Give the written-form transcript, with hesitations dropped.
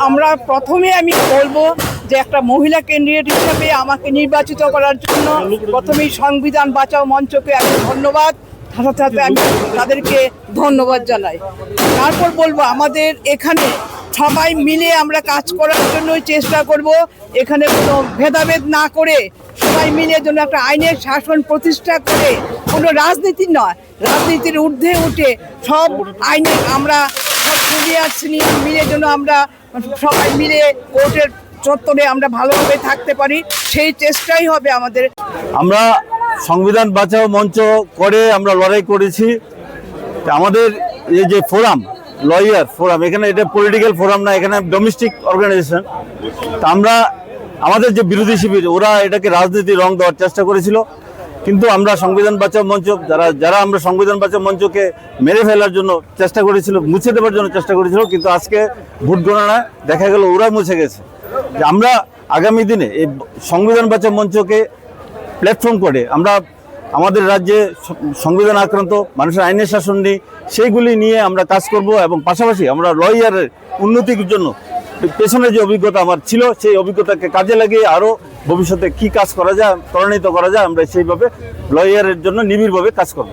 আমরা প্রথমে আমি বলবো যে একটা মহিলা ক্যান্ডিডেট হিসেবে আমাকে নির্বাচিত করার জন্য প্রথমেই সংবিধান বাঁচাও মঞ্চকে আমি ধন্যবাদ, সাথে সাথে আমি তাদেরকে ধন্যবাদ জানাই। তারপর বলবো আমাদের এখানে সবাই মিলে আমরা কাজ করার জন্যই চেষ্টা করব, এখানে কোনো ভেদাভেদ না করে সবাই মিলে যেন একটা আইনের শাসন প্রতিষ্ঠা করে, কোনো রাজনীতি নয়, রাজনীতির ঊর্ধ্বে উঠে সব আইনে আমরা সব জুনিয়র সিনিয়র মিলে যেন আমরা সবাই মিলে কোর্টের চত্বরে আমরা ভালোভাবে থাকতে পারি, সেই চেষ্টাই হবে আমাদের। আমরা সংবিধান বাঁচাও মঞ্চ করে আমরা লড়াই করেছি। আমাদের এই যে ফোরাম, লয়ার ফোরাম, এখানে এটা পলিটিক্যাল ফোরাম না, এখানে ডোমেস্টিক অর্গানাইজেশন। তা আমরা আমাদের যে বিরোধী শিবির ওরা এটাকে রাজনীতির রং দেওয়ার চেষ্টা করেছিল, কিন্তু আমরা সংবিধান বাঁচাও মঞ্চ যারা আমরা সংবিধান বাঁচাও মঞ্চকে মেরে ফেলার জন্য চেষ্টা করেছিল, মুছে দেওয়ার জন্য চেষ্টা করেছিল, কিন্তু আজকে ভোট গণনায় দেখা গেল ওরা মুছে গেছে। আমরা আগামী দিনে এই সংবিধান বাঁচাও মঞ্চকে প্ল্যাটফর্ম করে আমরা আমাদের রাজ্যে সংবিধান আক্রান্ত মানুষের আইনের শাসন নেই, সেইগুলি নিয়ে আমরা কাজ করব এবং পাশাপাশি আমরা লয়ারের উন্নতির জন্য পেছনে যে অভিজ্ঞতা আমার ছিল সেই অভিজ্ঞতাকে কাজে লাগিয়ে আরও ভবিষ্যতে কি কাজ করা যায়, ত্বরান্বিত করা যায়, আমরা সেইভাবে লয়ারের জন্য নিবিড়ভাবে কাজ করব।